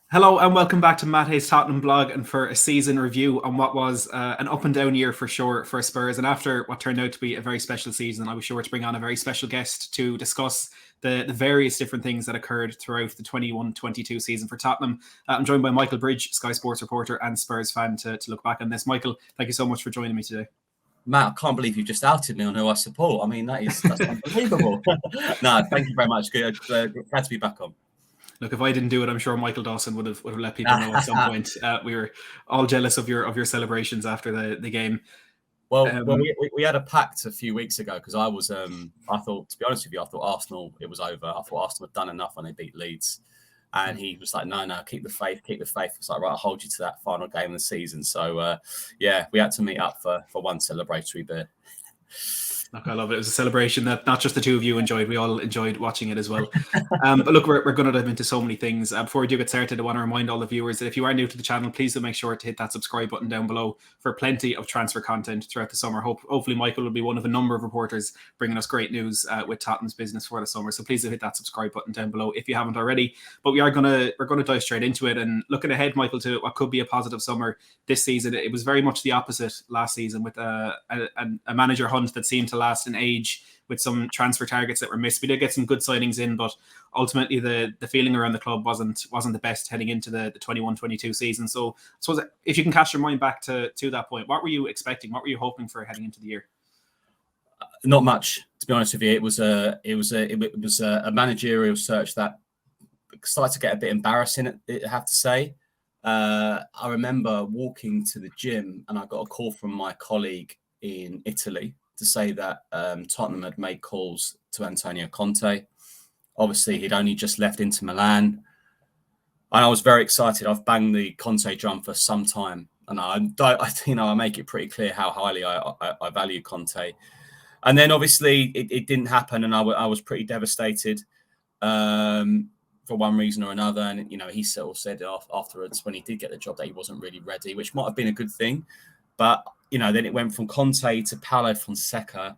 Hello and welcome back to Matt Hayes' Tottenham Blog and for a season review on what was an up and down year for sure for Spurs. And after what turned out to be a very special season, I was sure to bring on a very special guest to discuss the various different things that occurred throughout the 21-22 season for Tottenham. I'm joined by Michael Bridge, Sky Sports reporter and Spurs fan to look back on this. Michael, thank you so much for joining me today. Matt, I can't believe you just outed me on who I support. I mean, that's unbelievable. No, thank you very much. Good, glad to be back on. Look, if I didn't do it, I'm sure Michael Dawson would have let people know at some point. We were all jealous of your celebrations after the game. Well, we had a pact a few weeks ago because I thought, to be honest with you, I thought Arsenal, it was over. I thought Arsenal had done enough when they beat Leeds. And he was like, no, keep the faith. It's like, right, I'll hold you to that final game of the season. So, we had to meet up for one celebratory bit. Look, I love it. It was a celebration that not just the two of you enjoyed, we all enjoyed watching it as well. But look, we're going to dive into so many things. Before we do get started, I want to remind all the viewers that if you are new to the channel, please do make sure to hit that subscribe button down below for plenty of transfer content throughout the summer. Hopefully Michael will be one of a number of reporters bringing us great news with Tottenham's business for the summer. So please do hit that subscribe button down below if you haven't already. But we're going to dive straight into it. And looking ahead, Michael, to what could be a positive summer this season, it was very much the opposite last season with a manager hunt that seemed to last an age, with some transfer targets that were missed. We did get some good signings in, but ultimately the feeling around the club wasn't the best heading into the 21-22 season. So I suppose if you can cast your mind back to that point, what were you expecting? What were you hoping for heading into the year? Not much, to be honest with you. It was a managerial search that started to get a bit embarrassing, I have to say. I remember walking to the gym and I got a call from my colleague in Italy to say that Tottenham had made calls to Antonio Conte. Obviously, he'd only just left Inter Milan. And I was very excited. I've banged the Conte drum for some time. And I make it pretty clear how highly I value Conte. And then, obviously, it didn't happen. And I was pretty devastated for one reason or another. And, he sort of said afterwards when he did get the job that he wasn't really ready, which might have been a good thing. But then it went from Conte to Paulo Fonseca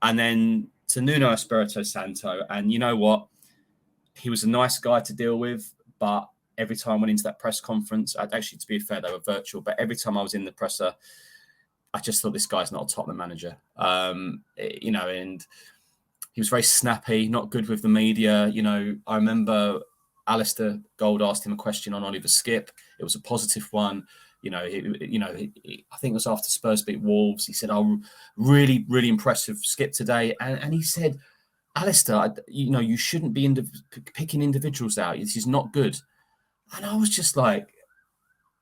and then to Nuno Espirito Santo. And you know what? He was a nice guy to deal with, but every time I went into that press conference, actually, to be fair, they were virtual, but every time I was in the presser, I just thought this guy's not a Tottenham manager. And he was very snappy, not good with the media. I remember Alistair Gold asked him a question on Oliver Skipp. It was a positive one. I think it was after Spurs beat Wolves. He said, "Oh, really, really impressive Skip today." And he said, "Alistair, you shouldn't be picking individuals out. This is not good." And I was just like,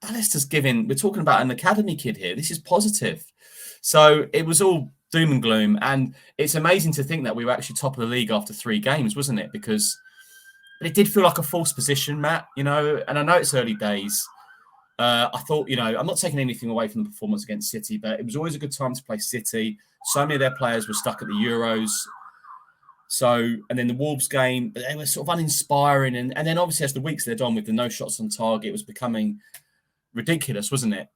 Alistair's we're talking about an academy kid here. This is positive. So it was all doom and gloom. And it's amazing to think that we were actually top of the league after 3 games, wasn't it? But it did feel like a false position, Matt, and I know it's early days. I thought, I'm not taking anything away from the performance against City, but it was always a good time to play City. So many of their players were stuck at the Euros. So, and then the Wolves game, but they were sort of uninspiring. And then obviously as the weeks led on with the no shots on target, it was becoming ridiculous, wasn't it?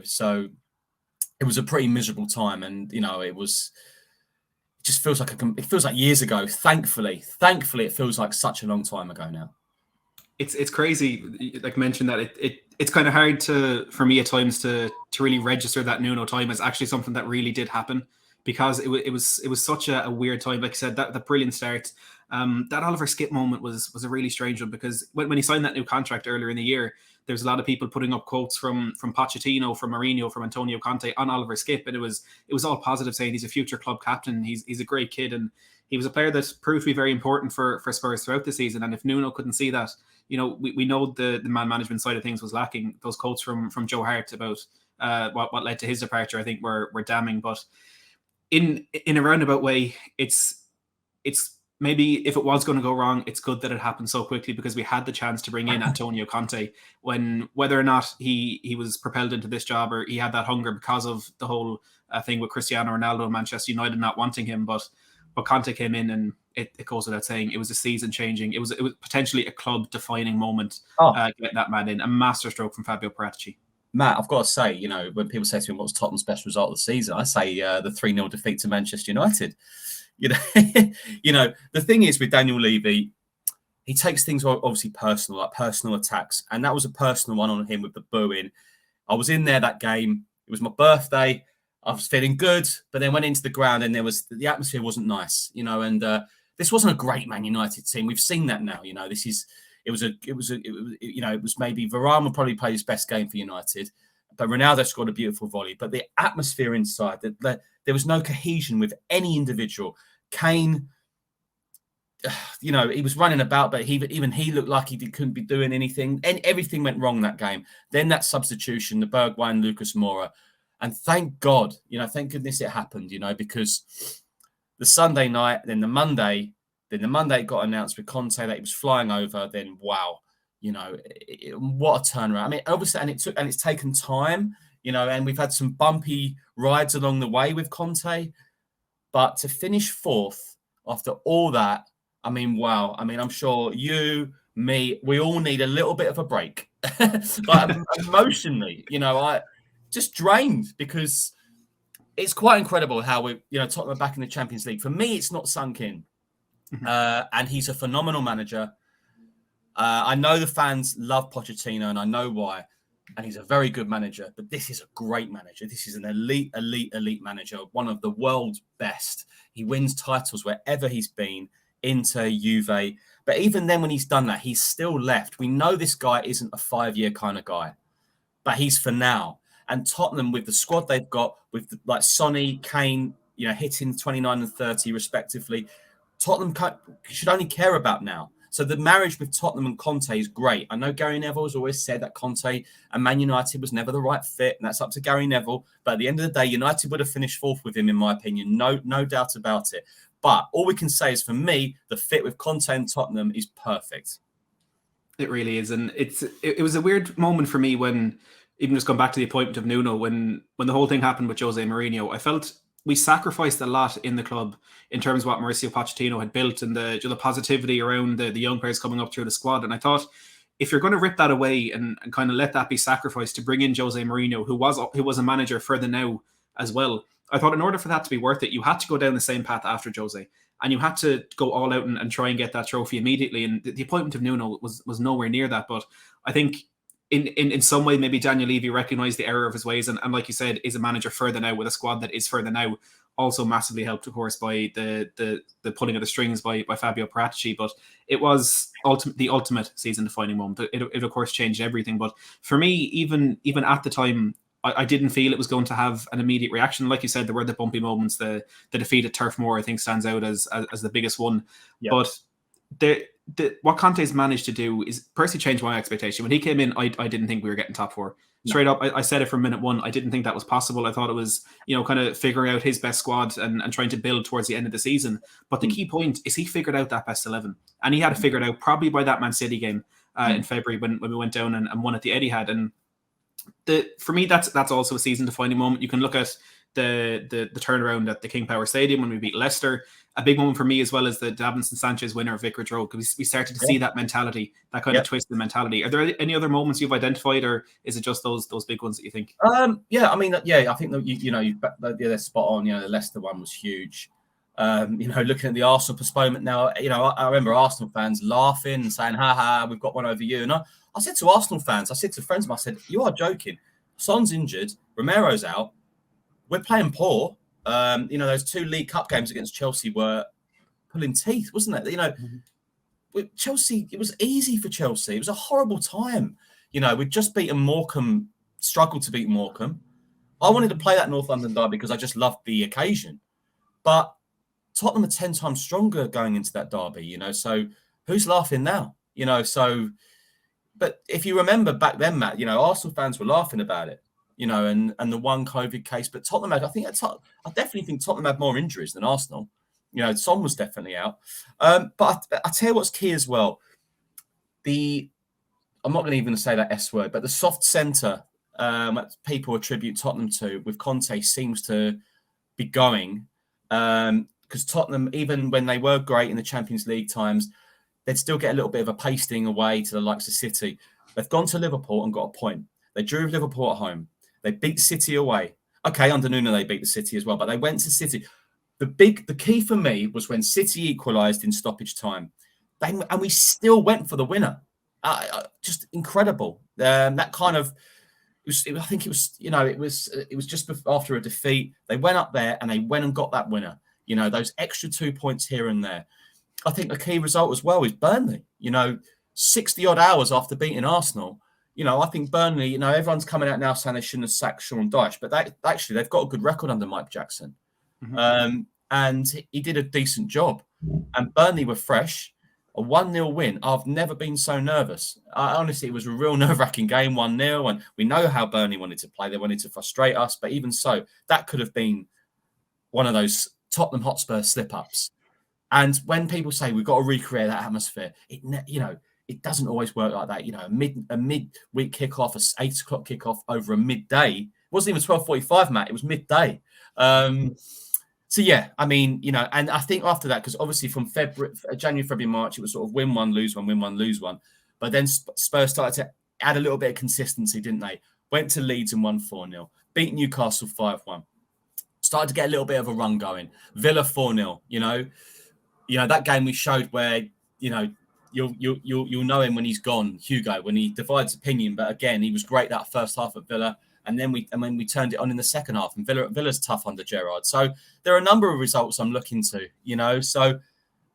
So it was a pretty miserable time. And, it just feels like years ago. Thankfully, it feels like such a long time ago now. It's crazy, like mentioned that it's kind of hard for me at times to really register that Nuno time as actually something that really did happen, because it was such a weird time. Like I said, that brilliant start, that Oliver Skipp moment was a really strange one, because when he signed that new contract earlier in the year, there was a lot of people putting up quotes from Pochettino, from Mourinho, from Antonio Conte on Oliver Skipp, and it was all positive, saying he's a future club captain, he's a great kid, and he was a player that proved to be very important for Spurs throughout the season. And if Nuno couldn't see that, we know the man management side of things was lacking. Those quotes from Joe Hart about what led to his departure, I think, were damning. But in a roundabout way, it's maybe, if it was going to go wrong, it's good that it happened so quickly, because we had the chance to bring in Antonio Conte, when whether or not he was propelled into this job or he had that hunger because of the whole thing with Cristiano Ronaldo and Manchester United not wanting him. But Conte came in, and it goes without saying, it was a season-changing, it was potentially a club-defining moment, getting that man in. A masterstroke from Fabio Paratici. Matt, I've got to say, when people say to me, what's Tottenham's best result of the season, I say the 3-0 defeat to Manchester United. The thing is with Daniel Levy, he takes things obviously personal, like personal attacks. And that was a personal one on him with the booing. I was in there that game. It was my birthday. I was feeling good, but then went into the ground and the atmosphere wasn't nice, and this wasn't a great Man United team. We've seen that now, it was maybe Varane would probably play his best game for United, but Ronaldo scored a beautiful volley. But the atmosphere inside, there was no cohesion with any individual. Kane, he was running about, but even he looked like he couldn't be doing anything. And everything went wrong that game. Then that substitution, the Bergwijn, Lucas Moura. And thank God, thank goodness it happened, because the Sunday night, then the Monday it got announced with Conte that he was flying over. Then, wow, what a turnaround. I mean, obviously, and it's taken time, and we've had some bumpy rides along the way with Conte. But to finish fourth after all that, I mean, wow. I mean, I'm sure you, me, we all need a little bit of a break. But emotionally, I just drained, because it's quite incredible how we, Tottenham are back in the Champions League. For me, it's not sunk in. And he's a phenomenal manager. I know the fans love Pochettino, and I know why. And he's a very good manager, but this is a great manager. This is an elite manager, one of the world's best. He wins titles wherever he's been, Inter, Juve. But even then, when he's done that, he's still left. We know this guy isn't a 5-year kind of guy, but he's for now. And Tottenham, with the squad they've got, with like Sonny, Kane, hitting 29 and 30 respectively, Tottenham should only care about now. So the marriage with Tottenham and Conte is great. I know Gary Neville has always said that Conte and Man United was never the right fit, and that's up to Gary Neville. But at the end of the day, United would have finished fourth with him, in my opinion. No doubt about it. But all we can say is, for me, the fit with Conte and Tottenham is perfect. It really is. And it was a weird moment for me when, even just going back to the appointment of Nuno, when the whole thing happened with Jose Mourinho, I felt we sacrificed a lot in the club in terms of what Mauricio Pochettino had built, and the positivity around the young players coming up through the squad. And I thought, if you're going to rip that away and kind of let that be sacrificed to bring in Jose Mourinho, who was a manager further now as well, I thought in order for that to be worth it, you had to go down the same path after Jose, and you had to go all out and try and get that trophy immediately. And the appointment of Nuno was nowhere near that. But I think in some way, maybe Daniel Levy recognised the error of his ways, and like you said, is a manager further now with a squad that is further now. Also massively helped, of course, by the pulling of the strings by Fabio Paratici. But it was the ultimate season-defining moment. It of course changed everything. But for me, even at the time, I didn't feel it was going to have an immediate reaction. Like you said, there were the bumpy moments. The defeat at Turf Moor, I think, stands out as the biggest one. Yep. But what Conte's managed to do is personally change my expectation. When he came in, I didn't think we were getting top four. Straight up, I said it from minute one. I didn't think that was possible. I thought it was, kind of figuring out his best squad and trying to build towards the end of the season. But the key point is he figured out that best 11. And he had it figured out probably by that Man City game in February when we went down and won at the Etihad. And for me, that's also a season-defining moment. You can look at the turnaround at the King Power Stadium when we beat Leicester. A big moment for me as well as the Davinson Sanchez winner of Vicarage Road, because we started to see that mentality, that kind of twisted mentality. Are there any other moments you've identified, or is it just those big ones that you think? I think that they're spot on. The Leicester one was huge. Looking at the Arsenal postponement now, I remember Arsenal fans laughing and saying, "Ha, we've got one over you." And I said to Arsenal fans, I said to friends of mine, I said, "You are joking. Son's injured, Romero's out. We're playing poor." Those 2 League Cup games against Chelsea were pulling teeth, wasn't it? With Chelsea, it was easy for Chelsea. It was a horrible time. We'd just beaten Morecambe, struggled to beat Morecambe. I wanted to play that North London derby because I just loved the occasion. But Tottenham are 10 times stronger going into that derby, so who's laughing now? But if you remember back then, Matt, Arsenal fans were laughing about it. And the one COVID case, but Tottenham I definitely think Tottenham had more injuries than Arsenal. Son was definitely out. But I tell you what's key as well. I'm not going to even say that S word, but the soft centre that people attribute Tottenham to with Conte seems to be going. Because Tottenham, even when they were great in the Champions League times, they'd still get a little bit of a pasting away to the likes of City. They've gone to Liverpool and got a point. They drew with Liverpool at home. They beat City away. Okay, under Nuno they beat the City as well, but they went to City. The key for me was when City equalised in stoppage time. and we still went for the winner. Just incredible. That kind of, I think it was, it was just after a defeat. They went up there and they went and got that winner. Those extra 2 points here and there. I think the key result as well is Burnley. 60 odd hours after beating Arsenal. I think Burnley, everyone's coming out now saying they shouldn't have sacked Sean Dyche, but actually they've got a good record under Mike Jackson. Mm-hmm. And he did a decent job. And Burnley were fresh. A 1-0 win. I've never been so nervous. Honestly, it was a real nerve-wracking game, 1-0. And we know how Burnley wanted to play. They wanted to frustrate us. But even so, that could have been one of those Tottenham Hotspur slip-ups. And when people say we've got to recreate that atmosphere, it doesn't always work like that. A midweek kickoff, a 8 o'clock kickoff over a midday. It wasn't even 12:45, Matt. It was midday. So yeah, I mean, and I think after that, because obviously from January, February, March, it was sort of win one, lose one, win one, lose one. But then Spurs started to add a little bit of consistency, didn't they? Went to Leeds and won 4-0. Beat Newcastle 5-1. Started to get a little bit of a run going. Villa 4-0. That game we showed where you'll know him when he's gone, Hugo, when he divides opinion. But again, he was great that first half at Villa. And then we turned it on in the second half, and Villa's tough under Gerrard. So there are a number of results I'm looking to, So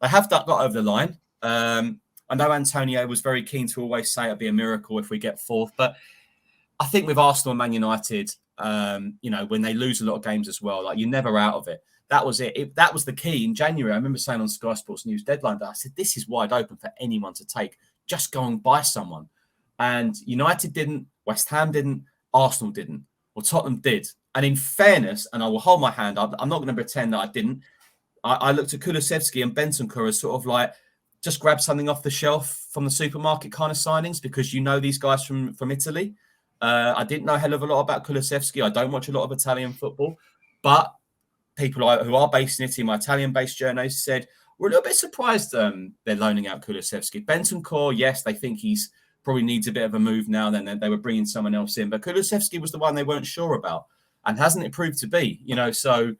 they have got over the line. I know Antonio was very keen to always say it'd be a miracle if we get fourth, but I think with Arsenal and Man United, when they lose a lot of games as well, like you're never out of it. That was it. That was the key in January. I remember saying on Sky Sports News Deadline that I said, this is wide open for anyone to take. Just go and buy someone. And United didn't, West Ham didn't, Arsenal didn't, or Tottenham did. And in fairness, and I will hold my hand up, I'm not going to pretend that I didn't. I looked at Kulusevski and Bentancur as sort of like just grab something off the shelf from the supermarket kind of signings because these guys from Italy. I didn't know a hell of a lot about Kulusevski. I don't watch a lot of Italian football, but people who are based in Italy, my Italian-based journalists said, we're a little bit surprised they're loaning out Kulusevski. Bentancur, yes, they think he's probably needs a bit of a move now. Then they were bringing someone else in, but Kulusevski was the one they weren't sure about, and hasn't it proved to be? So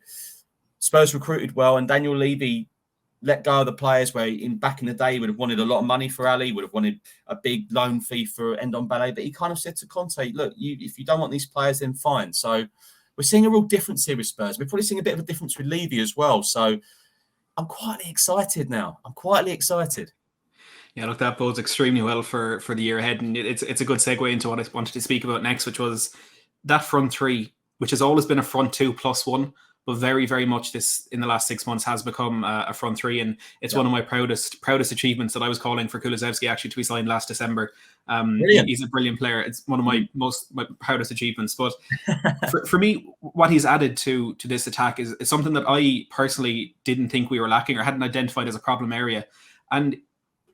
Spurs recruited well, and Daniel Levy let go of the players where back in the day he would have wanted a lot of money for Ali, would have wanted a big loan fee for Ndombele, but he kind of said to Conte, look, if you don't want these players, then fine. So we're seeing a real difference here with Spurs. We're probably seeing a bit of a difference with Levy as well. So I'm quietly excited now. Yeah, look, that bodes extremely well for the year ahead. And it's a good segue into what I wanted to speak about next, which was that front three, which has always been a front 2+1, but very, very much this in the last 6 months has become a front three. And it's one of my proudest achievements that I was calling for Kulusevski actually to be signed last December. He's a brilliant player. It's one of my proudest achievements. But for me, what he's added to this attack is something that I personally didn't think we were lacking or hadn't identified as a problem area. And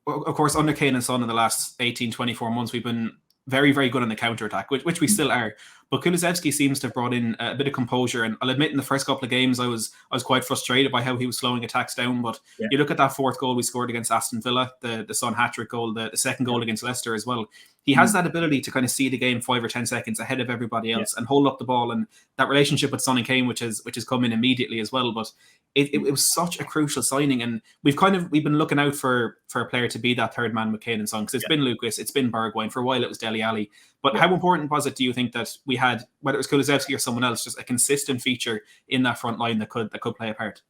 of course, under Kane and Son in the last 18, 24 months, we've been very, very good on the counter-attack, which we still are. But Kulusevski seems to have brought in a bit of composure. And I'll admit, in the first couple of games, I was quite frustrated by how he was slowing attacks down. But you look at that fourth goal we scored against Aston Villa, the Son hat-trick goal, the second goal against Leicester as well. He has that ability to kind of see the game 5 or 10 seconds ahead of everybody else and hold up the ball. And that relationship with Son and Kane, which has come in immediately as well. But it was such a crucial signing, and we've been looking out for a player to be that third man with Kane and Son, because it's been Lucas, it's been Bergwijn, for a while it was Dele Alli. But how important was it, do you think, that we had, whether it was Kulusevski or someone else, just a consistent feature in that front line that could play a part?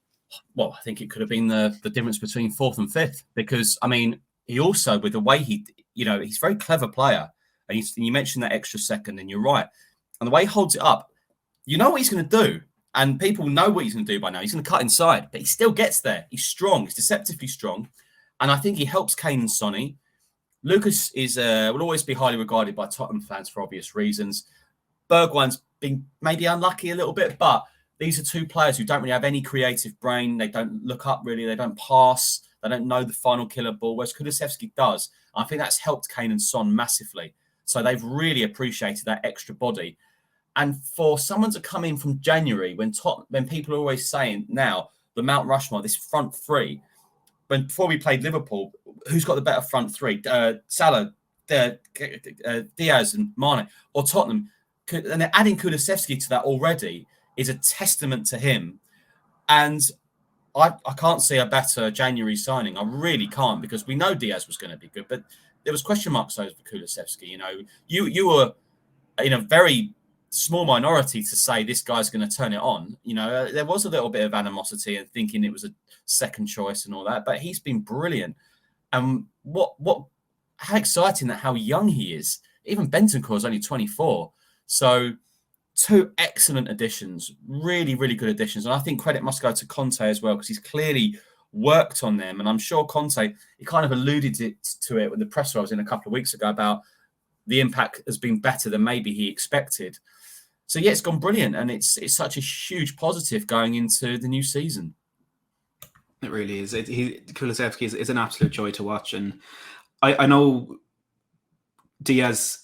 Well, I think it could have been the difference between fourth and fifth, because I mean, he also, with the way he's a very clever player, and you mentioned that extra second, and you're right, and the way he holds it up, you know what he's going to do. And people know what he's going to do by now. He's going to cut inside, but he still gets there. He's strong. He's deceptively strong. And I think he helps Kane and Sonny. Lucas will always be highly regarded by Tottenham fans for obvious reasons. Bergwijn's been maybe unlucky a little bit, but these are two players who don't really have any creative brain. They don't look up really. They don't pass. They don't know the final killer ball, whereas Kulusevski does. I think that's helped Kane and Son massively. So they've really appreciated that extra body. And for someone to come in from January, when people are always saying now, the Mount Rushmore, this front three, before we played Liverpool, who's got the better front three? Salah, Diaz and Mane, or Tottenham? And they're adding Kulusevski to that already is a testament to him. And I can't see a better January signing. I really can't, because we know Diaz was going to be good, but there was question marks over Kulusevski. You know, you were in a very small minority to say this guy's going to turn it on. You know, there was a little bit of animosity and thinking it was a second choice and all that, but he's been brilliant. And how exciting that how young he is. Even Bentancur is only 24. So 2 excellent additions, really, really good additions. And I think credit must go to Conte as well, because he's clearly worked on them. And I'm sure Conte, he kind of alluded to it with the press I was in a couple of weeks ago about the impact has been better than maybe he expected. So yeah, it's gone brilliant, and it's such a huge positive going into the new season. It really is. Kulusevski is an absolute joy to watch, and I know Diaz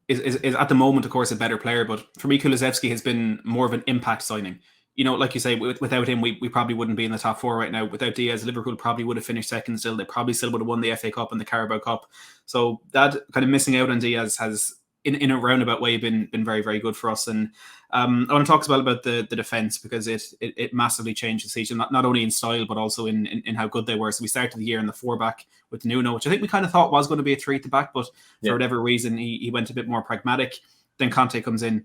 is at the moment, of course, a better player, but for me, Kulusevski has been more of an impact signing. You know, like you say, without him, we probably wouldn't be in the top 4 right now. Without Diaz, Liverpool probably would have finished second still. They probably still would have won the FA Cup and the Carabao Cup. So that kind of missing out on Diaz has, in a roundabout way, been very, very good for us. And I want to talk about the defence, because it massively changed the season, not only in style, but also in how good they were. So we started the year in the 4-back with Nuno, which I think we kind of thought was going to be a 3 at the back, but for whatever reason, he went a bit more pragmatic. Then Conte comes in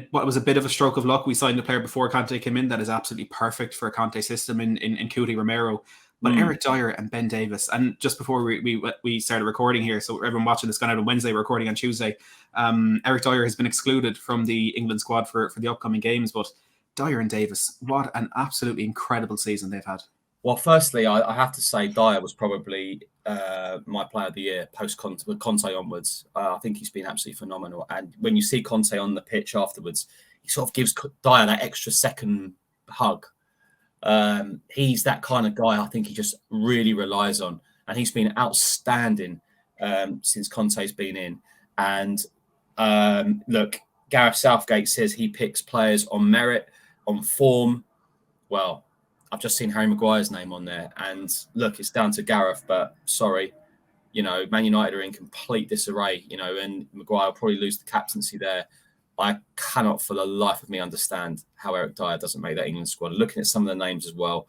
what was a bit of a stroke of luck. We signed a player before Conte came in that is absolutely perfect for a Conte system in Cuti Romero. But Eric Dyer and Ben Davies, and just before we started recording here, so everyone watching this gone out on Wednesday, recording on Tuesday, Eric Dyer has been excluded from the England squad for the upcoming games. But Dyer and Davies, what an absolutely incredible season they've had. Well, firstly, I have to say Dyer was probably my player of the year post-Conte, with Conte onwards. I think he's been absolutely phenomenal. And when you see Conte on the pitch afterwards, he sort of gives Dyer that extra second hug. He's that kind of guy I think he just really relies on. And he's been outstanding since Conte's been in. And look, Gareth Southgate says he picks players on merit, on form. Well, I've just seen Harry Maguire's name on there. And look, it's down to Gareth, but sorry. You know, Man United are in complete disarray, you know, and Maguire will probably lose the captaincy there. I cannot for the life of me understand how Eric Dyer doesn't make that England squad. Looking at some of the names as well,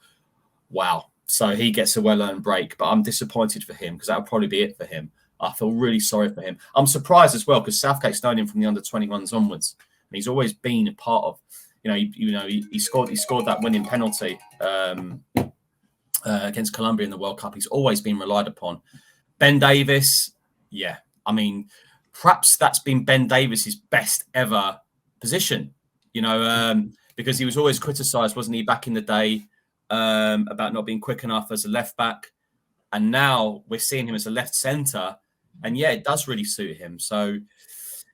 wow. So he gets a well-earned break, but I'm disappointed for him, because that would probably be it for him. I feel really sorry for him. I'm surprised as well, because Southgate's known him from the under-21s onwards, and he's always been a part of. He scored that winning penalty against Colombia in the World Cup. He's always been relied upon. Ben Davies, yeah, I mean, perhaps that's been Ben Davies's best ever position, you know, because he was always criticised, wasn't he, back in the day, about not being quick enough as a left back. And now we're seeing him as a left centre. And yeah, it does really suit him. So,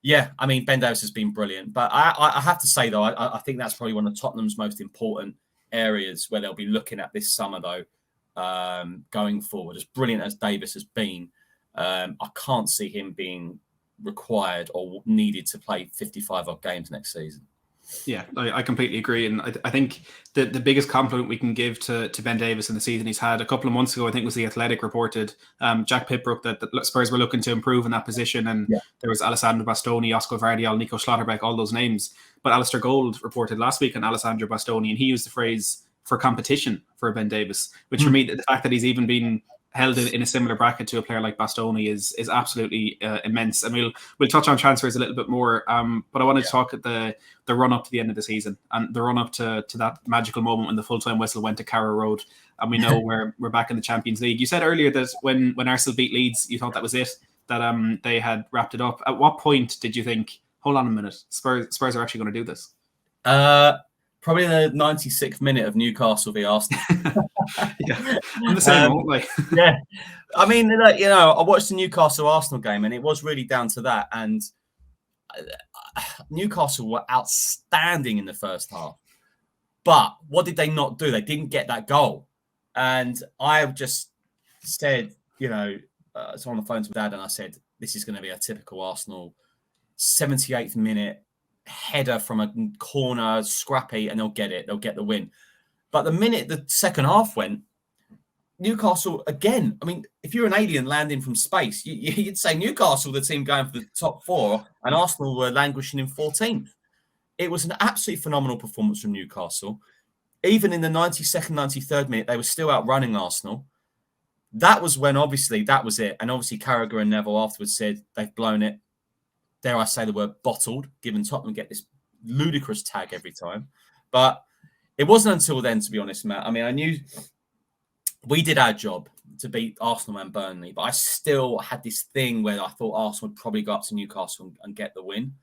yeah, I mean, Ben Davies has been brilliant. But I have to say, though, I think that's probably one of Tottenham's most important areas where they'll be looking at this summer, though, going forward. As brilliant as Davies has been, I can't see him being required or needed to play 55 odd games next season. Yeah, I completely agree. And I think the biggest compliment we can give to Ben Davies in the season he's had, a couple of months ago, I think was The Athletic reported, Jack Pitbrook, that Spurs were looking to improve in that position. And there was Alessandro Bastoni, Oscar Vardiol, Nico Schlotterbeck, all those names. But Alistair Gold reported last week on Alessandro Bastoni, and he used the phrase for competition for Ben Davies, which for me, the fact that he's even been held in a similar bracket to a player like Bastoni is absolutely immense. And we'll touch on transfers a little bit more, but I wanted to talk at the run up to the end of the season and the run up to that magical moment when the full-time whistle went to Carrow Road, and we know we're back in the Champions League. You said earlier that when Arsenal beat Leeds, you thought that was it, that they had wrapped it up. At what point did you think, hold on a minute, Spurs are actually going to do this? Probably the 96th minute of Newcastle v Arsenal. Yeah, I'm the same, won't I? Yeah, I mean, you know, I watched the Newcastle Arsenal game, and it was really down to that. And Newcastle were outstanding in the first half, but what did they not do? They didn't get that goal. And I just said, you know, I was on the phone to Dad, and I said, this is going to be a typical Arsenal 78th minute header from a corner, scrappy, and they'll get it. They'll get the win. But the minute the second half went, Newcastle again. I mean, if you're an alien landing from space, you'd say Newcastle, the team going for the top 4, and Arsenal were languishing in 14th. It was an absolutely phenomenal performance from Newcastle. even in the 92nd, 93rd minute, they were still outrunning Arsenal. That was when, obviously, that was it. And obviously, Carragher and Neville afterwards said they've blown it. Dare I say the word bottled, given Tottenham get this ludicrous tag every time. But it wasn't until then, to be honest, Matt. I mean, I knew we did our job to beat Arsenal and Burnley, but I still had this thing where I thought Arsenal would probably go up to Newcastle and get the win.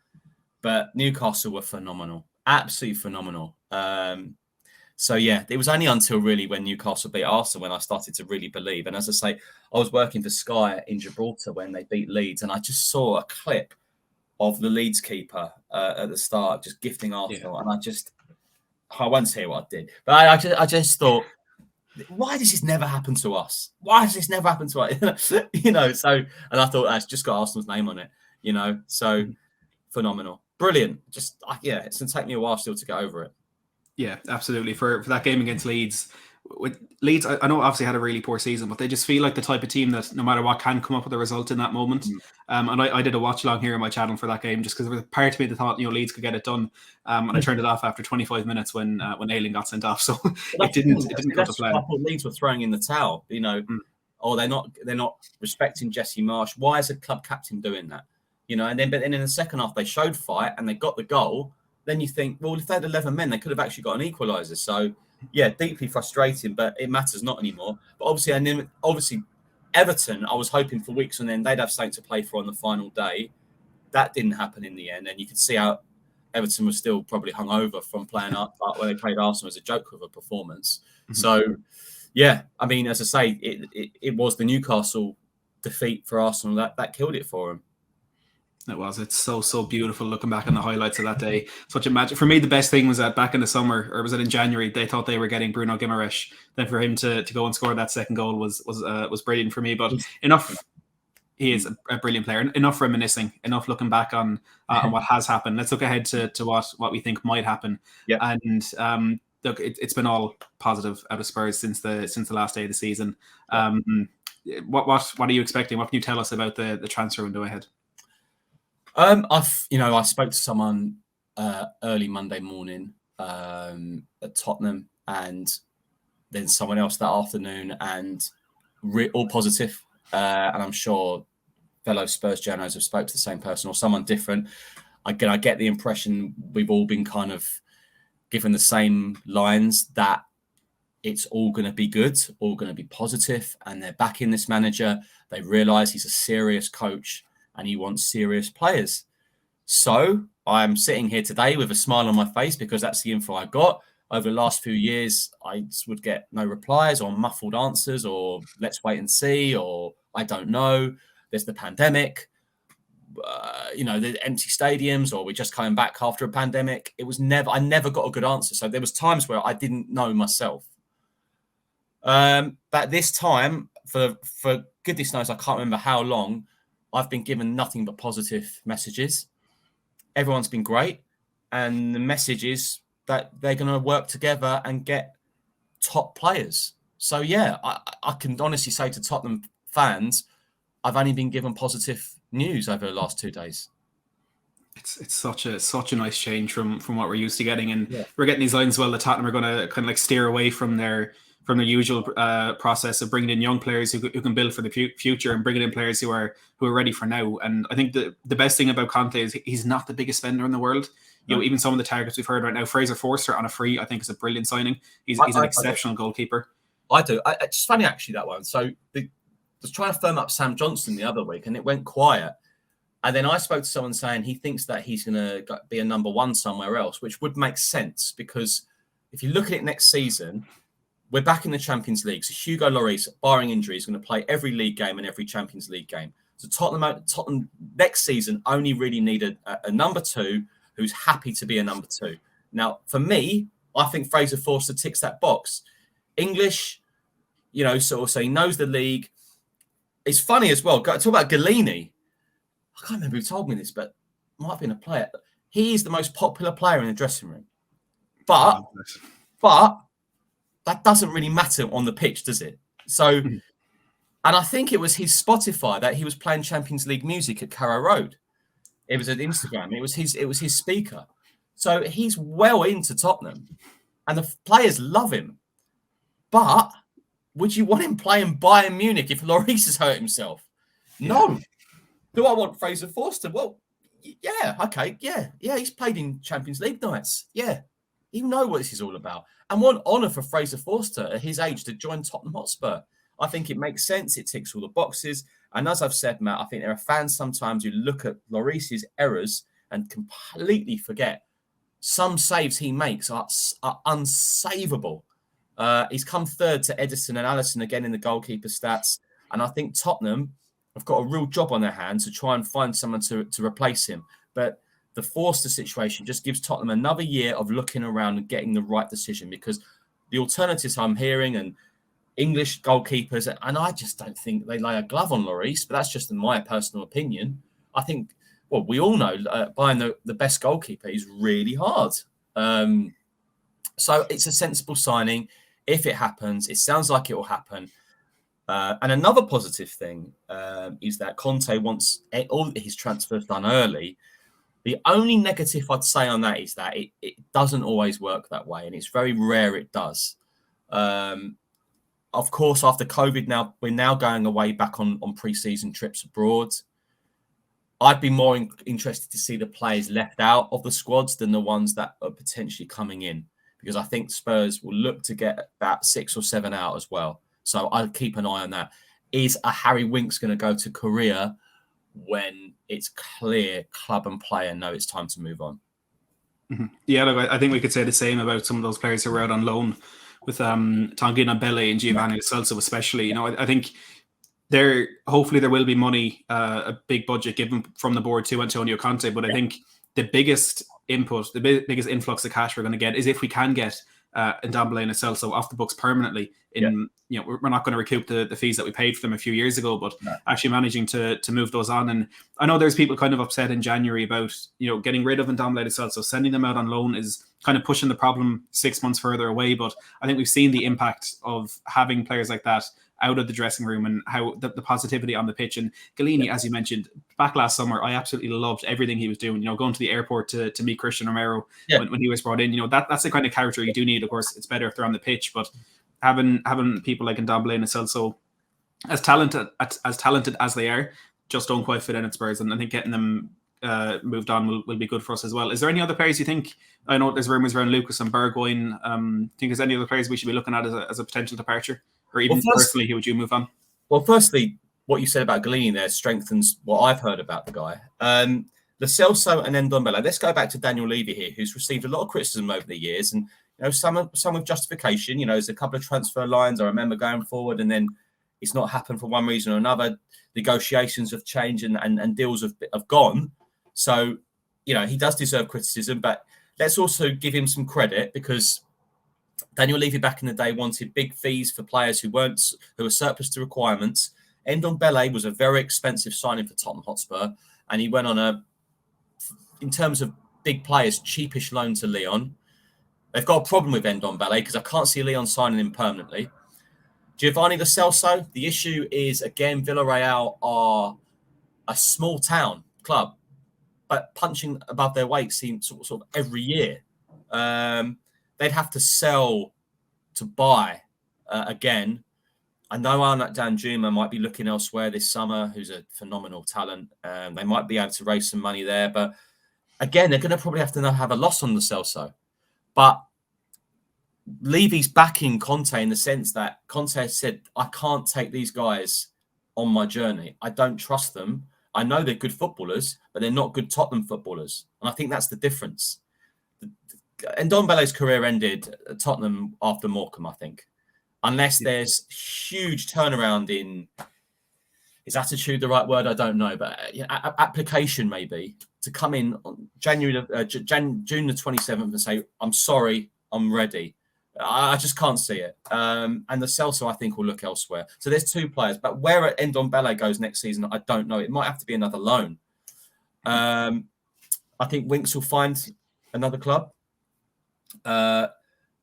But Newcastle were phenomenal, absolutely phenomenal. So, yeah, it was only until really when Newcastle beat Arsenal when I started to really believe. And as I say, I was working for Sky in Gibraltar when they beat Leeds, and I just saw a clip of the Leeds keeper at the start just gifting Arsenal. And I won't say what I did, but I just thought, why does this never happen to us? Why does this never happen to us? So, and I thought that's just got Arsenal's name on it, so phenomenal. Brilliant. Just, it's going to take me a while still to get over it. Yeah, absolutely. For that game against Leeds, with Leeds, I know obviously had a really poor season, but they just feel like the type of team that no matter what can come up with a result in that moment. And I did a watch along here on my channel for that game just because there was a part of me that thought Leeds could get it done, and I turned it off after 25 minutes when Ayling got sent off. So it didn't go to plan. I thought Leeds were throwing in the towel. They're not respecting Jesse Marsch. Why is a club captain doing that? But then in the second half they showed fight and they got the goal. Then you think, well, if they had 11 men, they could have actually got an equaliser. So, yeah, deeply frustrating, but it matters not anymore. But obviously, Everton, I was hoping for weeks on end they'd have something to play for on the final day. That didn't happen in the end. And you could see how Everton was still probably hungover from playing up when they played Arsenal as a joke of a performance. Mm-hmm. So, yeah, I mean, as I say, it was the Newcastle defeat for Arsenal that killed it for them. It was. It's so beautiful looking back on the highlights of that day. Such a magic. For me, the best thing was that back in the summer, or was it in January, they thought they were getting Bruno Guimaraes. Then for him to go and score that second goal was brilliant for me. But enough. He is a brilliant player. Enough reminiscing. Enough looking back on what has happened. Let's look ahead to what we think might happen. Yeah. And look, it's been all positive out of Spurs since the last day of the season. What are you expecting? What can you tell us about the transfer window ahead? I spoke to someone early Monday morning at Tottenham, and then someone else that afternoon, and all positive. And I'm sure fellow Spurs journalists have spoke to the same person or someone different. I get the impression we've all been kind of given the same lines that it's all going to be good, all going to be positive, and they're backing this manager. They realise he's a serious coach and he wants serious players. So I'm sitting here today with a smile on my face because that's the info I got. Over the last few years, I would get no replies or muffled answers or let's wait and see or I don't know. There's the pandemic, the empty stadiums, or we're just coming back after a pandemic. I never got a good answer. So there was times where I didn't know myself. But this time, for goodness knows, I can't remember how long, I've been given nothing but positive messages. Everyone's been great. And the message is that they're going to work together and get top players. So, yeah, I can honestly say to Tottenham fans, I've only been given positive news over the last 2 days. It's such a nice change from what we're used to getting. And we're getting these lines as well that Tottenham are going to kind of like steer away from their usual process of bringing in young players who can build for the future and bringing in players who are ready for now. And I think the best thing about Conte is he's not the biggest spender in the world. Even some of the targets we've heard right now, Fraser Forster on a free, I think is a brilliant signing. He's an exceptional goalkeeper. I do. It's funny actually, that one. So I was trying to firm up Sam Johnson the other week and it went quiet. And then I spoke to someone saying he thinks that he's going to be a number one somewhere else, which would make sense because if you look at it next season, we're back in the Champions League. So Hugo Lloris, barring injury, is going to play every league game and every Champions League game. So Tottenham next season only really need a number two who's happy to be a number two. Now, for me, I think Fraser Forster ticks that box. English, so he knows the league. It's funny as well. Talk about Galini. I can't remember who told me this, but might have been a player. He is the most popular player in the dressing room. But that doesn't really matter on the pitch, does it? So, and I think it was his Spotify that he was playing Champions League music at Carrow Road. It was at Instagram. It was his speaker. So he's well into Tottenham. and the players love him. But would you want him playing Bayern Munich if Lloris has hurt himself? No. Do I want Fraser Forster? Well, yeah, okay, yeah, he's played in Champions League nights. Yeah, you know what this is all about. And what an honour for Fraser Forster at his age to join Tottenham Hotspur. I think it makes sense. It ticks all the boxes. And as I've said, Matt, I think there are fans sometimes who look at Lloris's errors and completely forget some saves he makes are unsavable. He's come third to Edison and Alisson again in the goalkeeper stats. And I think Tottenham have got a real job on their hands to try and find someone to replace him. But the Forster situation just gives Tottenham another year of looking around and getting the right decision, because the alternatives I'm hearing and English goalkeepers, and I just don't think they lay a glove on Lloris, but that's just my personal opinion. I think, well, we all know buying the best goalkeeper is really hard. So it's a sensible signing. If it happens, it sounds like it will happen. And another positive thing is that Conte wants all his transfers done early. The only negative I'd say on that is that it doesn't always work that way, and it's very rare it does. Of course, after COVID, we're now going away back on pre-season trips abroad. I'd be more interested to see the players left out of the squads than the ones that are potentially coming in, because I think Spurs will look to get about 6 or 7 out as well. So I'll keep an eye on that. Is a Harry Winks going to go to Korea when it's clear club and player know it's time to move on? Mm-hmm. Yeah, look, I think we could say the same about some of those players who were out on loan with Tanguy Ndombele and Giovanni Lo Celso especially. You know, I think hopefully there will be money, a big budget given from the board to Antonio Conte. But I think the biggest input, the biggest influx of cash we're going to get is if we can get Ndombele and Lo Celso off the books permanently. You know, we're not going to recoup the fees that we paid for them a few years ago, but actually managing to move those on. And I know there's people kind of upset in January about, you know, getting rid of Ndombele and Lo Celso, sending them out on loan is kind of pushing the problem 6 months further away. But I think we've seen the impact of having players like that out of the dressing room and how the positivity on the pitch. And Galini, as you mentioned, back last summer, I absolutely loved everything he was doing. You know, going to the airport to meet Christian Romero when he was brought in. You know, that's the kind of character you do need. Of course, it's better if they're on the pitch, but having people like Ndombele and Lo Celso, as talented as they are, just don't quite fit in at Spurs. And I think getting them moved on will be good for us as well. Is there any other players you think? I know there's rumours around Lucas and Bergwijn. Think there's any other players we should be looking at as a potential departure? Or even personally, who would you move on? Well, firstly, what you said about Galini there strengthens what I've heard about the guy. Lo Celso and Ndombele. Let's go back to Daniel Levy here, who's received a lot of criticism over the years, and you know, some with justification. You know, there's a couple of transfer lines I remember going forward, and then it's not happened for one reason or another. Negotiations have changed and deals have gone. So, you know, he does deserve criticism, but let's also give him some credit, because Daniel Levy back in the day wanted big fees for players who were surplus to requirements. Ndombele was a very expensive signing for Tottenham Hotspur, and he went on in terms of big players, cheapish loan to Lyon. They've got a problem with Ndombele because I can't see Lyon signing him permanently. Giovanni Lo Celso, the issue is, again, Villarreal are a small town club, but punching above their weight seems sort of every year. They'd have to sell to buy again. I know Arnaut Danjuma might be looking elsewhere this summer, who's a phenomenal talent. They might be able to raise some money there. But again, they're going to probably have to have a loss on the Celso. But Levy's backing Conte in the sense that Conte said, I can't take these guys on my journey. I don't trust them. I know they're good footballers, but they're not good Tottenham footballers. And I think that's the difference. Ndombele's career ended at Tottenham after Morecambe, I think. Unless there's huge turnaround in his attitude, the right word, I don't know, but application maybe to come in on June the 27th and say, I'm sorry, I'm ready. I just can't see it. And the Celso, I think, will look elsewhere. So there's two players, but where Ndombele goes next season, I don't know. It might have to be another loan. I think Winks will find another club. There'll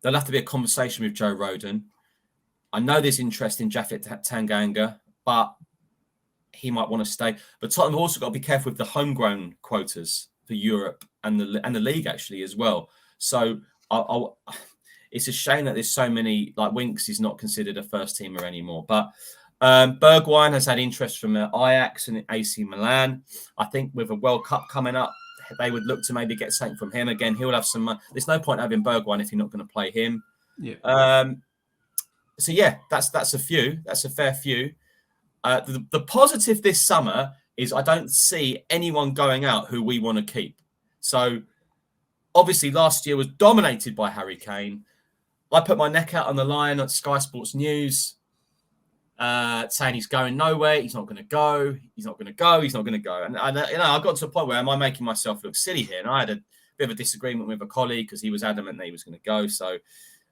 have to be a conversation with Joe Rodon. I know there's interest in Japhet Tanganga, but he might want to stay. But Tottenham have also got to be careful with the homegrown quotas for Europe and the league actually as well. So it's a shame that there's so many, like Winks is not considered a first teamer anymore. But Bergwijn has had interest from Ajax and AC Milan. I think with a World Cup coming up, they would look to maybe get something from him. Again, he'll have some. There's no point having Bergwijn if you're not going to play him. Yeah. So yeah, that's a few. That's a fair few. The positive this summer is I don't see anyone going out who we want to keep. So obviously last year was dominated by Harry Kane. I put my neck out on the line at Sky Sports News, saying he's going nowhere. He's not going to go. He's not going to go. He's not going to go. And I got to a point where am I making myself look silly here? And I had a bit of a disagreement with a colleague because he was adamant that he was going to go. So,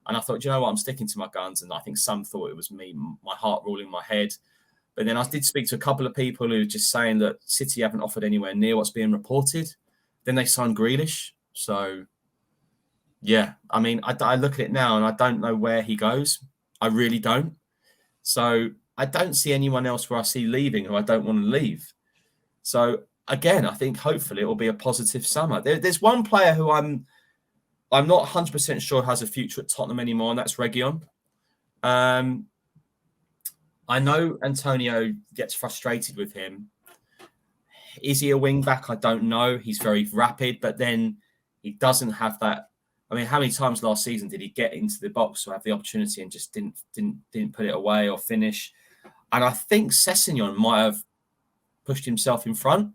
and I thought, you know what, I'm sticking to my guns. And I think some thought it was me, my heart ruling my head. But then I did speak to a couple of people who were just saying that City haven't offered anywhere near what's being reported. Then they signed Grealish. So, yeah, I mean, I look at it now and I don't know where he goes. I really don't. So I don't see anyone else where I see leaving who I don't want to leave. So, again, I think hopefully it will be a positive summer. There's one player who I'm not 100% sure has a future at Tottenham anymore, and that's Reguilon. I know Antonio gets frustrated with him. Is he a wing back? I don't know. He's very rapid, but then he doesn't have that. I mean, how many times last season did he get into the box or have the opportunity and just didn't put it away or finish? And I think Sessegnon might have pushed himself in front.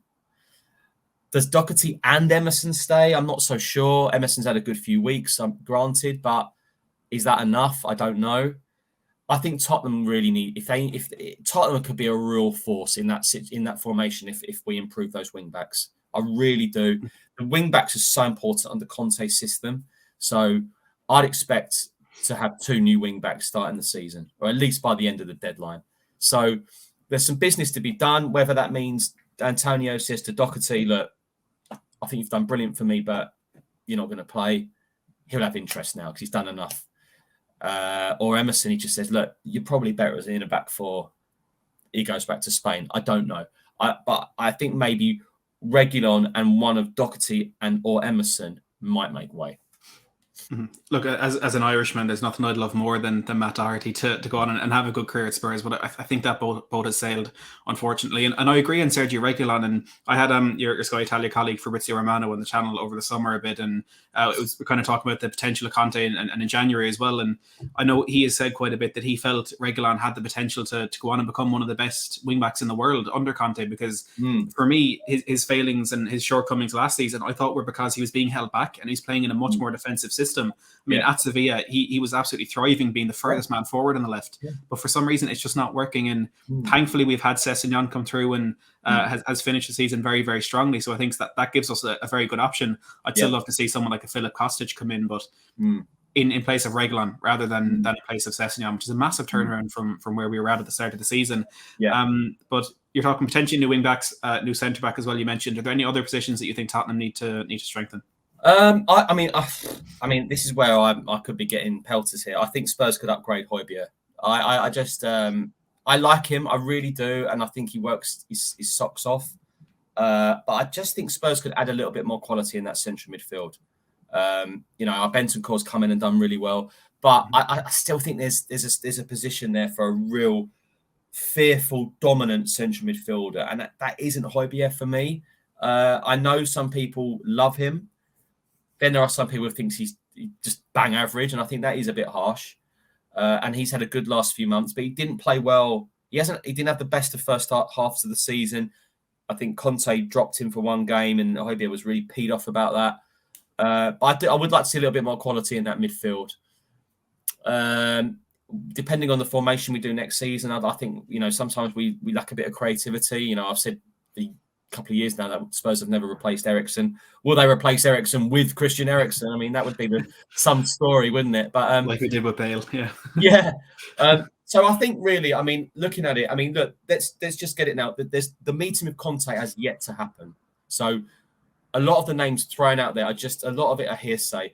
Does Doherty and Emerson stay? I'm not so sure. Emerson's had a good few weeks, granted, but is that enough? I don't know. I think Tottenham really need if Tottenham could be a real force in that formation if we improve those wing backs. I really do. The wing backs are so important under Conte's system. So I'd expect to have 2 new wing backs starting the season, or at least by the end of the deadline. So there's some business to be done. Whether that means Antonio says to Doherty, look, I think you've done brilliant for me, but you're not going to play. He'll have interest now because he's done enough. Or Emerson, he just says, look, you're probably better as in a back 4. He goes back to Spain. I don't know. But I think maybe Reguilon and one of Doherty or Emerson might make way. Mm-hmm. Look, as an Irishman, there's nothing I'd love more than Matt Doherty to go on and have a good career at Spurs. But I think that boat has sailed, unfortunately. And I agree on Sergio Reguilon. And I had your Sky Italia colleague Fabrizio Romano on the channel over the summer a bit, and it was kind of talking about the potential of Conte and in January as well. And I know he has said quite a bit that he felt Reguilon had the potential to go on and become one of the best wingbacks in the world under Conte. Because for me, his failings and his shortcomings last season, I thought were because he was being held back and he's playing in a much more defensive system. I mean, at Sevilla, he was absolutely thriving, being the furthest man forward on the left. Yeah. But for some reason, it's just not working. And thankfully, we've had Sessegnon come through and has finished the season very, very strongly. So I think that gives us a very good option. I'd still love to see someone like a Philip Kostic come in, but in place of Reguilon rather than in place of Sessegnon, which is a massive turnaround from where we were at the start of the season. Yeah. But you're talking potentially new wing backs, new centre back as well. You mentioned. Are there any other positions that you think Tottenham need to strengthen? I mean, this is where I could be getting pelters here. I think Spurs could upgrade Højbjerg. I just I like him, I really do, and I think he works his socks off. But I just think Spurs could add a little bit more quality in that central midfield. Our Bentancur's come in and done really well, but I still think there's a position there for a real fearful, dominant central midfielder, and that isn't Højbjerg for me. I know some people love him. Then there are some people who think he's just bang average, and I think that is a bit harsh. And he's had a good last few months, but he didn't play well. He didn't have the best of first halves of the season. I think Conte dropped him for one game, and Højbjerg was really peed off about that. But I would like to see a little bit more quality in that midfield. Depending on the formation we do next season, I think sometimes we lack a bit of creativity. I've said a couple of years now that Spurs have never replaced Eriksen. Will they replace Eriksen with Christian Eriksen? I mean, that would be some story, wouldn't it? But like we did with Bale, yeah. Yeah. So I think really, I mean, looking at it, I mean, look, let's just get it now. There's the meeting with Conte has yet to happen. So a lot of the names thrown out there are just a lot of it are hearsay.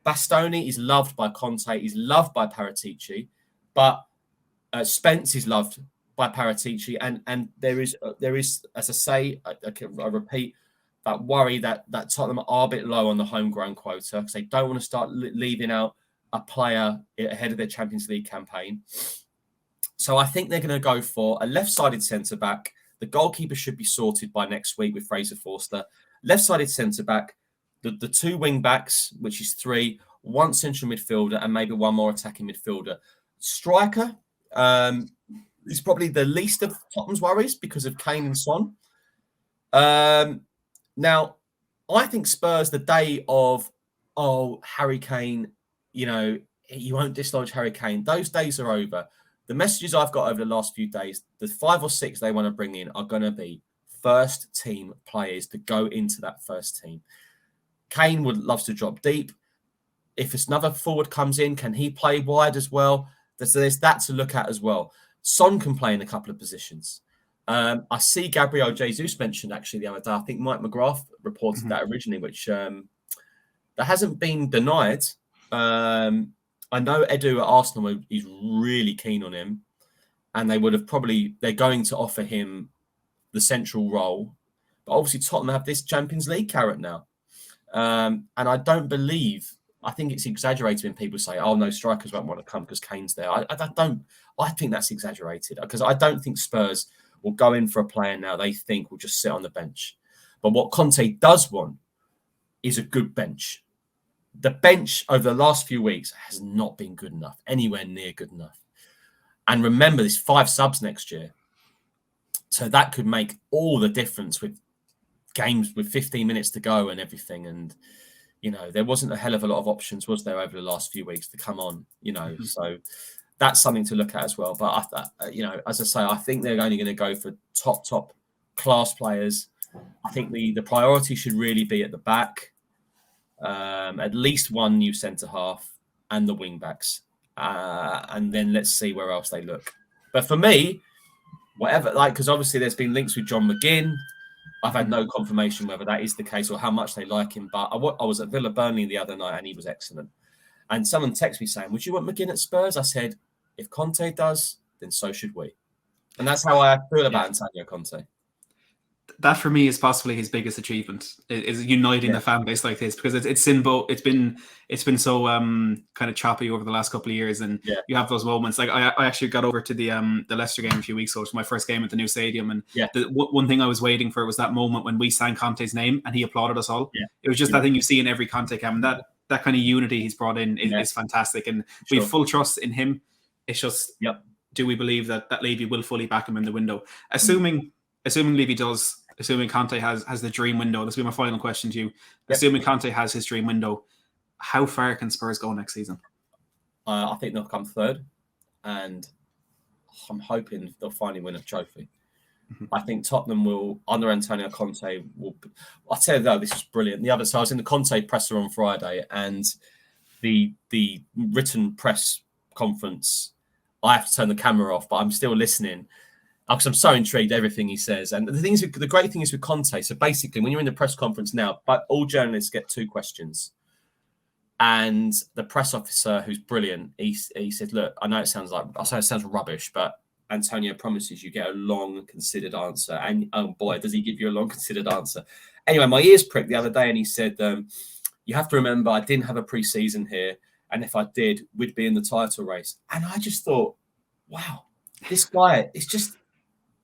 Bastoni is loved by Conte, he's loved by Paratici, but Spence is loved by Paratici, and there is, as I say, I repeat, that worry that Tottenham are a bit low on the homegrown quota because they don't want to start leaving out a player ahead of their Champions League campaign. So I think they're going to go for a left-sided centre-back. The goalkeeper should be sorted by next week with Fraser Forster. Left-sided centre-back, the two wing-backs, which is 3, one central midfielder, and maybe one more attacking midfielder. Striker is probably the least of Tottenham's worries because of Kane and Son. Now, I think Spurs, the day of, Harry Kane, you won't dislodge Harry Kane. Those days are over. The messages I've got over the last few days, the 5 or 6 they want to bring in are going to be first team players to go into that first team. Kane loves to drop deep. If another forward comes in, can he play wide as well? There's that to look at as well. Son can play in a couple of positions. I see Gabriel Jesus mentioned actually the other day. I think Mike McGrath reported that originally, which that hasn't been denied. I know Edu at Arsenal is really keen on him, and they're going to offer him the central role. But obviously Tottenham have this Champions League carrot now. And I think it's exaggerated when people say, oh no, strikers won't want to come because Kane's there. I think that's exaggerated because I don't think Spurs will go in for a player now they think will just sit on the bench. But what Conte does want is a good bench. The bench over the last few weeks has not been good enough, anywhere near good enough. And remember, there's 5 subs next year. So that could make all the difference with games with 15 minutes to go and everything. And, there wasn't a hell of a lot of options, was there, over the last few weeks to come on, So that's something to look at as well. But, as I say, I think they're only going to go for top class players. I think the priority should really be at the back. At least one new centre half and the wing backs, and then let's see where else they look. But for me, whatever, because obviously there's been links with John McGinn. I've had no confirmation whether that is the case or how much they like him. But I was at Villa Burnley the other night and he was excellent. And someone texted me saying, "Would you want McGinn at Spurs?" I said, "If Conte does, then so should we." And that's how I feel about Antonio Conte. That for me is possibly his biggest achievement, is uniting the fan base like this, because it's been so kind of choppy over the last couple of years, and you have those moments. Like I actually got over to the Leicester game a few weeks ago. It was my first game at the new stadium, and the one thing I was waiting for was that moment when we sang Conte's name and he applauded us all. It was just that thing you see in every Conte game. That kind of unity he's brought in is fantastic, and we have full trust in him. It's just do we believe that Levy will fully back him in the window? Assuming Levy does, assuming Conte has the dream window, this will be my final question to you. Assuming Conte has his dream window, how far can Spurs go next season? I think they'll come third, and I'm hoping they'll finally win a trophy. I think Tottenham will, under Antonio Conte, I'll tell you though, this is brilliant. So I was in the Conte presser on Friday, and the written press conference, I have to turn the camera off, but I'm still listening. Because I'm so intrigued everything he says. And the great thing is with Conte, so basically when you're in the press conference now, but all journalists get 2 questions. And the press officer, who's brilliant, he said, "Look, I know it sounds rubbish, but Antonio promises you get a long considered answer." And oh boy, does he give you a long considered answer. Anyway, my ears pricked the other day and he said, "You have to remember, I didn't have a pre-season here. And if I did, we'd be in the title race." And I just thought, wow, this guy is just...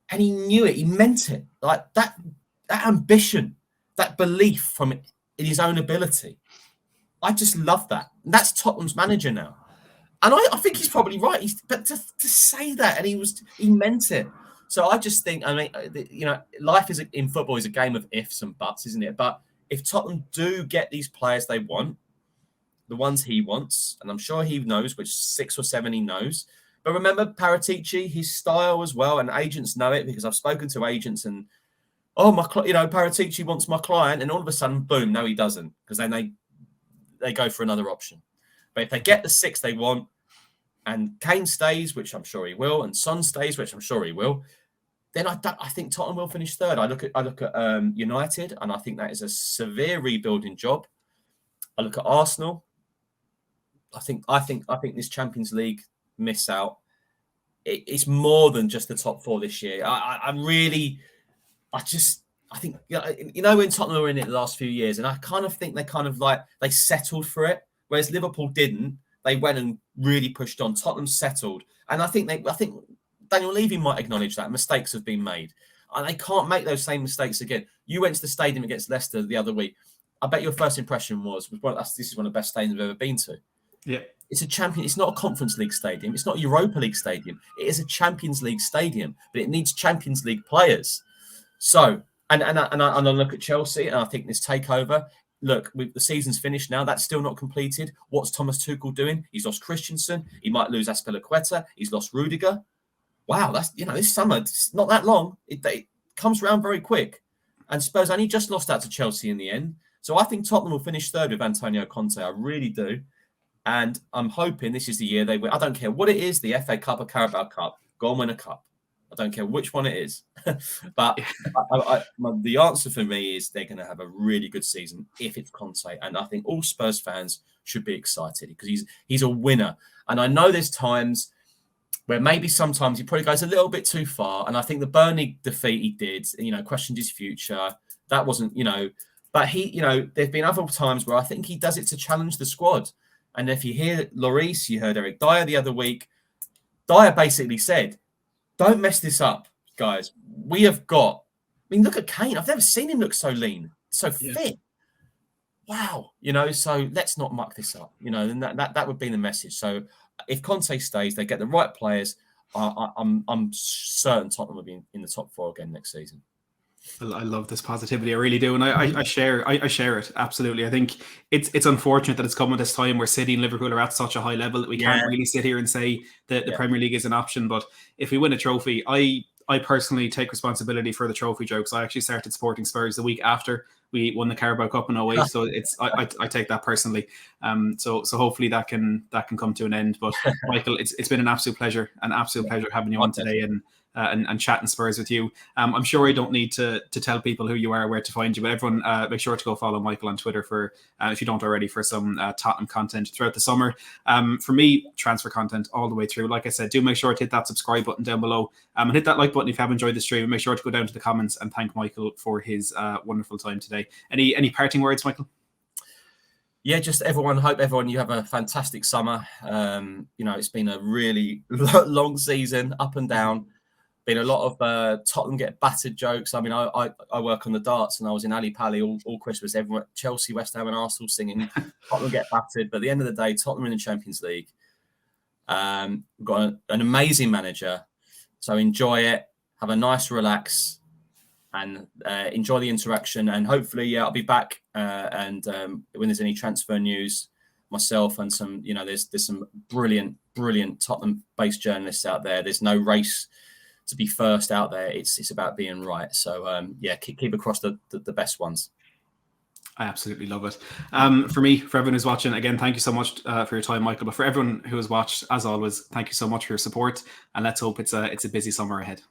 And he knew it. He meant it. Like that ambition, that belief in his own ability. I just love that. And that's Tottenham's manager now. And I think he's probably right. But to say that, and he meant it. So I just think, life in football is a game of ifs and buts, isn't it? But if Tottenham do get these players they want, the ones he wants, and I'm sure he knows which 6 or 7 he knows. But remember Paratici, his style as well, and agents know it because I've spoken to agents and, Paratici wants my client, and all of a sudden, boom, no, he doesn't, because then they go for another option. But if they get the 6 they want, and Kane stays, which I'm sure he will, and Son stays, which I'm sure he will, then I think Tottenham will finish third. I look at United, and I think that is a severe rebuilding job. I look at Arsenal. I think this Champions League miss out, it's more than just the top 4 this year. I think when Tottenham were in it the last few years, and I kind of think they settled for it, whereas Liverpool didn't. they went and really pushed on. Tottenham settled, and I think Daniel Levy might acknowledge that mistakes have been made, and they can't make those same mistakes again. You went to the stadium against Leicester the other week. I bet your first impression was, this is one of the best stadiums I've ever been to. Yeah. It's a champion. It's not a Conference League stadium. It's not a Europa League stadium. It is a Champions League stadium, but it needs Champions League players. So, and I look at Chelsea, and I think this takeover. Look, the season's finished now. That's still not completed. What's Thomas Tuchel doing? He's lost Christensen. He might lose Azpilicueta. He's lost Rudiger. Wow, that's this summer. It's not that long. It comes around very quick. And Spurs only just lost out to Chelsea in the end. So I think Tottenham will finish third with Antonio Conte. I really do. And I'm hoping this is the year they win. I don't care what it is, the FA Cup or Carabao Cup. Go and win a cup. I don't care which one it is. But the answer for me is they're going to have a really good season if it's Conte. And I think all Spurs fans should be excited because he's a winner. And I know there's times where maybe sometimes he probably goes a little bit too far. And I think the Burnley defeat he did, questioned his future. That wasn't, but there've been other times where I think he does it to challenge the squad. And if you hear Lloris, you heard Eric Dyer the other week, Dyer basically said, don't mess this up, guys. We have got, look at Kane. I've never seen him look so lean, so fit. Wow. So let's not muck this up, and that would be the message. So if Conte stays, they get the right players. I'm certain Tottenham will be in the top 4 again next season. I love this positivity. I really do. And I share it. Absolutely. I think it's unfortunate that it's come at this time where City and Liverpool are at such a high level that we can't really sit here and say that the Premier League is an option. But if we win a trophy, I personally take responsibility for the trophy jokes. I actually started supporting Spurs the week after we won the Carabao Cup in 08. So I take that personally. So hopefully that can come to an end. But Michael, it's been an absolute pleasure having you on today and chatting Spurs with you. I'm sure I don't need to tell people who you are, where to find you, but everyone make sure to go follow Michael on Twitter for, if you don't already, for some Tottenham content throughout the summer. For me, transfer content all the way through. Like I said, do make sure to hit that subscribe button down below and hit that like button if you have enjoyed the stream. And make sure to go down to the comments and thank Michael for his wonderful time today. Any parting words, Michael? Yeah, just hope everyone, you have a fantastic summer. It's been a really long season, up and down. Been a lot of Tottenham get battered jokes. I work on the darts and I was in Ali Pali all Christmas. Everyone, Chelsea, West Ham and Arsenal singing Tottenham get battered. But at the end of the day, Tottenham are in the Champions League. We've got an amazing manager. So enjoy it. Have a nice relax and enjoy the interaction. And hopefully, I'll be back. And when there's any transfer news, myself and some, there's some brilliant Tottenham-based journalists out there. There's no race to be first out there. It's about being right. So keep across the best ones. I absolutely love it. For me, for everyone who's watching, again, thank you so much for your time, Michael. But for everyone who has watched, as always, thank you so much for your support. And let's hope it's a busy summer ahead.